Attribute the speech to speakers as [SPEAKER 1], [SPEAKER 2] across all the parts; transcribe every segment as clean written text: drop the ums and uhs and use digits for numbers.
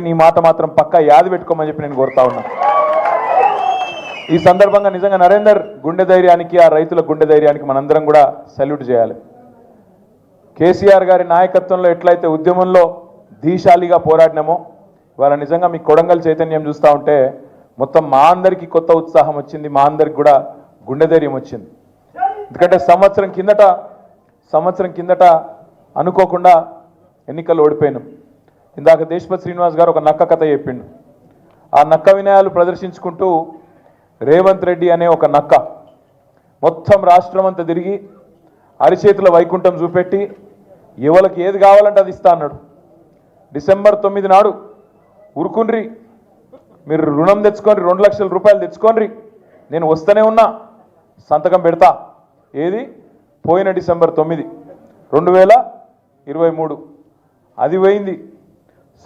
[SPEAKER 1] నీ మాట మాత్రం పక్కా యాది పెట్టుకోమని చెప్పి నేను కోరుతా ఉన్నా. ఈ సందర్భంగా నిజంగా నరేందర్ గుండె ధైర్యానికి, ఆ రైతుల గుండె ధైర్యానికి మనందరం కూడా సెల్యూట్ చేయాలి. కేసీఆర్ గారి నాయకత్వంలో ఎట్లయితే ఉద్యమంలో ధీశాలిగా పోరాడినామో ఇవాళ నిజంగా మీ కొడంగల్ చైతన్యం చూస్తూ ఉంటే మొత్తం మా అందరికీ కొత్త ఉత్సాహం వచ్చింది, మా అందరికి కూడా గుండె ధైర్యం వచ్చింది. ఎందుకంటే సంవత్సరం కిందట అనుకోకుండా ఎన్నికలు ఓడిపోయినాం. ఇందాక దేశపతి శ్రీనివాస్ గారు ఒక నక్క కథ చెప్పిండు. ఆ నక్క వినయాలు ప్రదర్శించుకుంటూ రేవంత్ రెడ్డి అనే ఒక నక్క మొత్తం రాష్ట్రం అంతా తిరిగి అరిచేతుల వైకుంఠం చూపెట్టి ఎవరికి ఏది కావాలంటే అది ఇస్తా అన్నాడు. డిసెంబర్ 9 నాడు ఉరుకుండ్రి, మీరు రుణం తెచ్చుకోండి, 2 లక్షల రూపాయలు తెచ్చుకోండి, నేను వస్తూనే ఉన్నా, సంతకం పెడతా. ఏది పోయిన డిసెంబర్ 9 2023 అది పోయింది.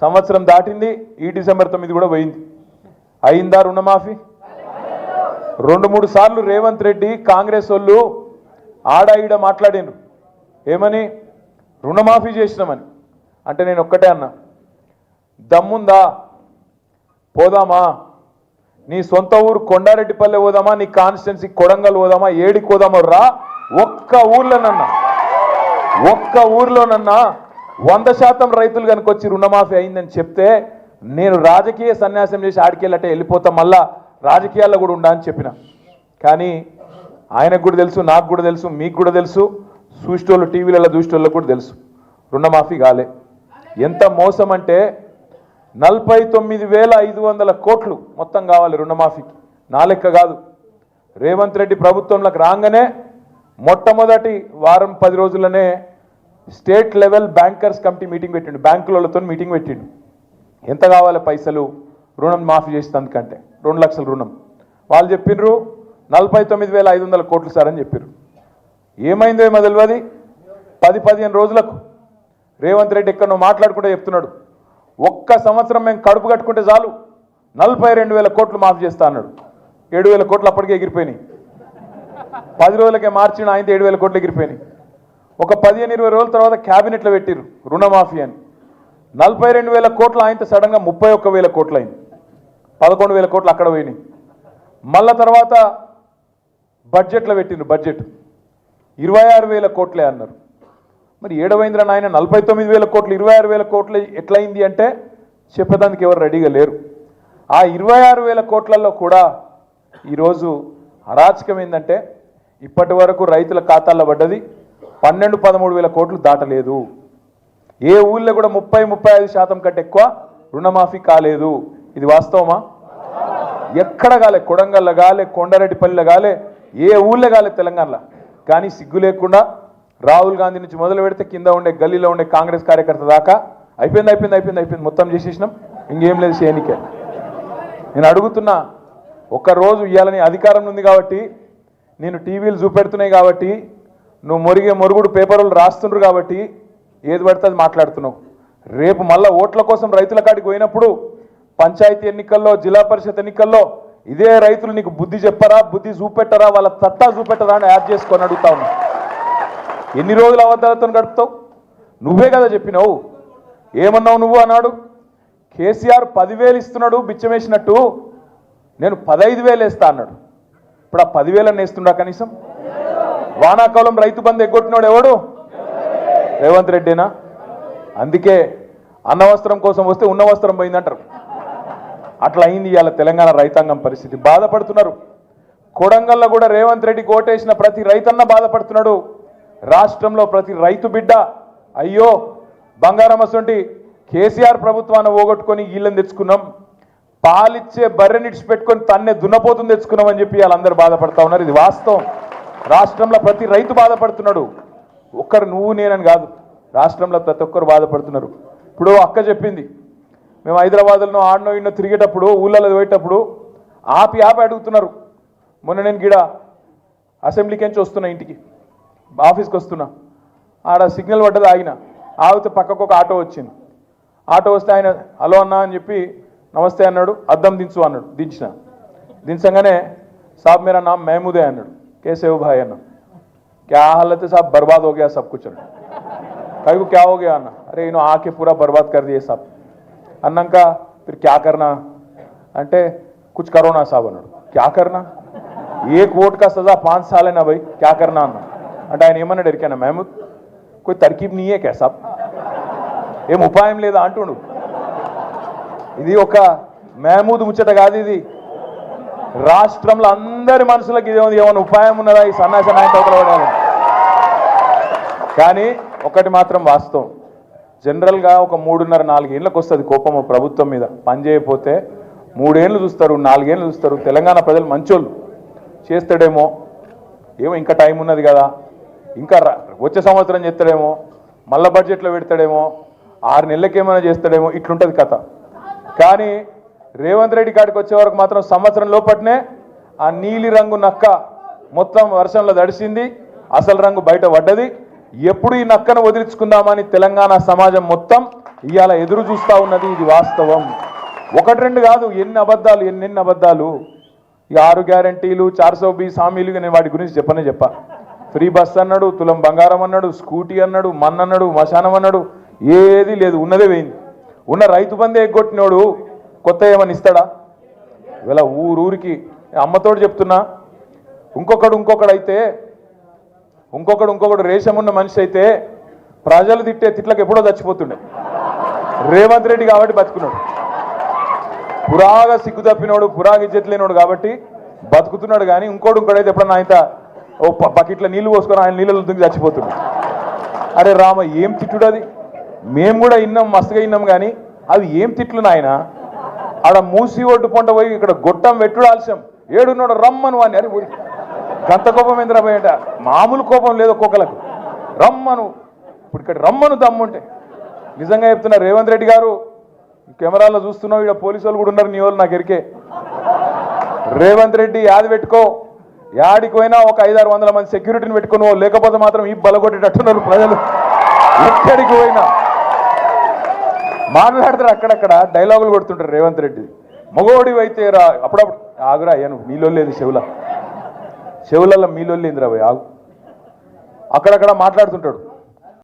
[SPEAKER 1] సంవత్సరం దాటింది, ఈ డిసెంబర్ 9 కూడా పోయింది. అయిందా రుణమాఫీ? 2-3 సార్లు రేవంత్ రెడ్డి కాంగ్రెస్ వాళ్ళు ఆడాయిడ మాట్లాడినారు. ఏమని? రుణమాఫీ చేసినామని. అంటే నేను ఒక్కటే అన్నా, దమ్ముందా పోదామా, నీ సొంత ఊరు కొండారెడ్డిపల్లె పోదామా, నీ కాన్స్టిట్యున్సీ కొడంగల్ పోదామా, ఏడికి పోదామో రా, ఒక్క ఊర్లోనన్నా 100% రైతులు కనుక వచ్చి రుణమాఫీ అయిందని చెప్తే నేను రాజకీయ సన్యాసం చేసి ఆడికెళ్ళటే వెళ్ళిపోతాం, మళ్ళా రాజకీయాల్లో కూడా ఉండా అని చెప్పిన. కానీ ఆయనకు కూడా తెలుసు, నాకు కూడా తెలుసు, మీకు కూడా తెలుసు, చూసేటోళ్ళు టీవీలలో చూసేటోళ్ళకు కూడా తెలుసు, రుణమాఫీ కాలే. ఎంత మోసం అంటే 49,500 కోట్లు మొత్తం కావాలి రుణమాఫీకి. నా లెక్క కాదు. రేవంత్ రెడ్డి ప్రభుత్వంలోకి రాగానే మొట్టమొదటి వారం 10 రోజుల్లోనే state level bankers committee meeting పెట్టిండు, బ్యాంకులతో మీటింగ్ పెట్టిండు. ఎంత కావాలి పైసలు రుణం మాఫీ చేసినందుకంటే 2 లక్షల రుణం. వాళ్ళు చెప్పిర్రు 49,500 కోట్లు సార్ అని చెప్పారు. ఏమైందో ఏమో తెలియదు. 10-15 రోజులకు రేవంత్ రెడ్డి ఎక్కడో మాట్లాడుకుంటే చెప్తున్నాడు, ఒక్క సంవత్సరం మేము కడుపు కట్టుకుంటే చాలు 42,000 కోట్లు మాఫీ చేస్తా అన్నాడు. 7,000 కోట్లు అప్పటికే ఎగిరిపోయినాయి. 10 రోజులకే మార్చిన ఆయన 7,000 కోట్లు ఎగిరిపోయినాయి. ఒక 15-20 రోజుల తర్వాత క్యాబినెట్లో పెట్టిరు రుణమాఫీ అని. 42,000 కోట్లు ఆయనతో సడన్గా 31,000 కోట్లు అయింది. 11,000 కోట్లు అక్కడ పోయినాయి. మళ్ళా తర్వాత బడ్జెట్లో పెట్టిండ్రు, బడ్జెట్ 26,000 కోట్లే అన్నారు. మరి ఏడవైంద్ర నాయన 49,000 కోట్లు 26,000 కోట్లు ఎట్లయింది అంటే చెప్పడానికి ఎవరు రెడీగా లేరు. ఆ 26,000 కోట్లలో కూడా ఈరోజు అరాచకం ఏంటంటే ఇప్పటి వరకు రైతుల ఖాతాల్లో పడ్డది 12-13,000 కోట్లు దాటలేదు. ఏ ఊళ్ళో కూడా 30-35% కంటే ఎక్కువ రుణమాఫీ కాలేదు. ఇది వాస్తవమా? ఎక్కడ కాలే, కొడంగల్లో కాలే, కొండారెడ్డిపల్లిలో కాలే, ఏ ఊళ్ళో కాలే తెలంగాణలో. కానీ సిగ్గు లేకుండా రాహుల్ గాంధీ నుంచి మొదలు పెడితే కింద ఉండే గల్లీలో ఉండే కాంగ్రెస్ కార్యకర్త దాకా అయిపోయింది మొత్తం చేసేసినాం, ఇంకేం లేదు చేయనికే. నేను అడుగుతున్నా, ఒక్కరోజు ఇవ్వాలని అధికారం ఉంది కాబట్టి, నేను టీవీలు చూపెడుతున్నాయి కాబట్టి, నువ్వు మొరుగుడు పేపర్లు రాస్తుండ్రు కాబట్టి ఏది పడితే అది మాట్లాడుతున్నావు. రేపు మళ్ళీ ఓట్ల కోసం రైతుల కాడికి పోయినప్పుడు పంచాయతీ ఎన్నికల్లో, జిల్లా పరిషత్ ఎన్నికల్లో ఇదే రైతులు నీకు బుద్ధి చెప్పరా, బుద్ధి చూపెట్టరా, వాళ్ళ తట్టా చూపెట్టరా అని యాడ్ చేసుకొని అడుగుతా ఉన్నా. ఎన్ని రోజులు అబద్ధాలతో గడుపుతావు? నువ్వే కదా చెప్పినావు. ఏమన్నావు నువ్వు అన్నాడు? కేసీఆర్ 10,000 ఇస్తున్నాడు బిచ్చమేసినట్టు, నేను 15,000 వేస్తా అన్నాడు. ఇప్పుడు ఆ 10,000 వేస్తుండా కనీసం? వానాకాలం రైతు బంధు ఎగ్గొట్టినాడు ఎవడు? రేవంత్ రెడ్డినా? అందుకే అన్న వస్త్రం కోసం వస్తే ఉన్న వస్త్రం పోయిందంటారు. అట్లా అయింది ఇవాళ తెలంగాణ రైతాంగం పరిస్థితి. బాధపడుతున్నారు. కొడంగల్లో కూడా రేవంత్ రెడ్డి ఓటేసిన ప్రతి రైతన్న బాధపడుతున్నాడు. రాష్ట్రంలో ప్రతి రైతు బిడ్డ అయ్యో బంగారం అసొంటి కేసీఆర్ ప్రభుత్వాన్ని పోగొట్టుకొని వీళ్ళని తెచ్చుకున్నాం, పాలిచ్చే బర్రెని ఇడిచిపెట్టుకొని తన్నే దున్నపోతుంది తెచ్చుకున్నాం అని చెప్పి వాళ్ళందరూ బాధపడతా ఉన్నారు. ఇది వాస్తవం. రాష్ట్రంలో ప్రతి రైతు బాధపడుతున్నాడు. ఒక్కరు నువ్వు నేనని కాదు, రాష్ట్రంలో ప్రతి ఒక్కరు బాధపడుతున్నారు. ఇప్పుడు అక్క చెప్పింది, మేము హైదరాబాద్లో ఆడనో ఇన్నో తిరిగేటప్పుడు, ఊళ్ళలో పోయేటప్పుడు ఆపి అడుగుతున్నారు. మొన్న నేను గిడ అసెంబ్లీకి నుంచి వస్తున్నా, ఇంటికి ఆఫీస్కి వస్తున్నా, ఆడ సిగ్నల్ పడ్డది, ఆగితే పక్కకు ఒక ఆటో వచ్చింది. ఆటో వస్తే ఆయన హలో అన్నా అని చెప్పి నమస్తే అన్నాడు, అద్దం దించు అన్నాడు. దించగానే సాబ్ మేరా నామ్ మహమూదే అన్నాడు. कैसे हो भाई अन्ना? क्या हालत है साहब? बर्बाद हो गया सब कुछ। कहीं को क्या हो गया अन्ना? अरे इन्हों आके पूरा बर्बाद कर दिए सब। అన్నాక फिर क्या करना అంటే कुछ करो ना साहब అన్నాడు क्या करना एक वोट का सजा 5 साल है ना भाई क्या करना అన్నా అంటే ఆయన ఏమన్నాడు ఎరికైనా మహమూద్ कोई तरकीब नहीं है क्या साहब ఏం ఉపాయం లేదా అంటుడు ఇది ఒక మహమూద్ ముచ్చట కాదు ఇది రాష్ట్రంలో అందరి మనసులకు ఇది ఏమైనా ఉపాయం ఉన్నదా ఈ సన్నాస నాయకులు పడాలి కానీ ఒకటి మాత్రం వాస్తవం జనరల్గా ఒక 3.5-4 ఏళ్ళకి వస్తుంది కోపం ప్రభుత్వం మీద పని చేయకపోతే 3 ఏళ్ళు చూస్తారు 4 ఏళ్ళు చూస్తారు తెలంగాణ ప్రజలు మంచోళ్ళు చేస్తాడేమో ఏమో ఇంకా టైం ఉన్నది కదా ఇంకా వచ్చే సంవత్సరం చేస్తాడేమో మళ్ళా బడ్జెట్లో పెడతాడేమో 6 నెలలకి ఏమైనా చేస్తాడేమో ఇట్లుంటుంది కథ కానీ రేవంత్ రెడ్డి కాడికి వచ్చే వరకు మాత్రం సంవత్సరం లోపట్నే ఆ నీలి రంగు నక్క మొత్తం వర్షంలో తడిసింది అసలు రంగు బయట పడ్డది ఎప్పుడు ఈ నక్కను వదిలించుకుందామని తెలంగాణ సమాజం మొత్తం ఇవాళ ఎదురు చూస్తూ ఉన్నది ఇది వాస్తవం 1-2 కాదు ఎన్ని అబద్ధాలు ఈ 6 గ్యారంటీలు 420 హామీలు నేను వాటి గురించి చెప్పా ఫ్రీ బస్ అన్నాడు తులం బంగారం అన్నాడు స్కూటీ అన్నాడు అన్నాడు మశానం అన్నాడు ఏది లేదు ఉన్నదే పోయింది ఉన్న రైతు బంధే ఎగ్గొట్టినోడు కొత్త ఏమని ఇస్తాడా ఇలా ఊరికి అమ్మతోడు చెప్తున్నా ఇంకొకడు అయితే ఇంకొకడు రేషం ఉన్న మనిషి అయితే ప్రజలు తిట్టే తిట్లకు ఎప్పుడో చచ్చిపోతుండే రేవంత్ రెడ్డి కాబట్టి బతుకున్నాడు పురాగా సిగ్గు తప్పినోడు పురాగా ఇజ్జత్ లేనోడు కాబట్టి బతుకుతున్నాడు కానీ ఇంకోడైతే ఎప్పుడన్నా ఆయన ఓ బకెట్ల నీళ్లు పోసుకొని ఆయన నీళ్ళలో దుంగి చచ్చిపోతున్నాడు అరే రామ ఏం తిట్టుడు అది మేము కూడా విన్నాం మస్తుగా విన్నాం కానీ అవి ఏం తిట్లు నాయన ఆడ మూసి ఒడ్డు పొంట పోయి ఇక్కడ గొట్టం వెట్టుడు ఆలస్యం ఏడున్నాడు రమ్మను అని అరే గంత కోపం ఏందిరా పోయేట మామూలు కోపం లేదు ఒక్కొక్కలకు రమ్మను ఇప్పుడు ఇక్కడ రమ్మను దమ్ముంటే నిజంగా చెప్తున్నా రేవంత్ రెడ్డి గారు కెమెరాలో చూస్తున్నావు ఇక్కడ పోలీసు వాళ్ళు కూడా ఉన్నారు నీ వాళ్ళు నాకు ఎరికే రేవంత్ రెడ్డి యాది పెట్టుకో యాడికి పోయినా ఒక 500-600 మంది సెక్యూరిటీని పెట్టుకుని లేకపోతే మాత్రం ఈ బలగొట్టేటట్టున్నారు ప్రజలు ఎక్కడికి పోయినా మాట్లాడతారు అక్కడక్కడ డైలాగులు కొడుతుంటారు రేవంత్ రెడ్డి మగోడి అయితే రా అప్పుడప్పుడు ఆగురా అయ్యాను మీలో లేదు చెవులలో మీలో లేదురా పోయి ఆగు అక్కడక్కడ మాట్లాడుతుంటాడు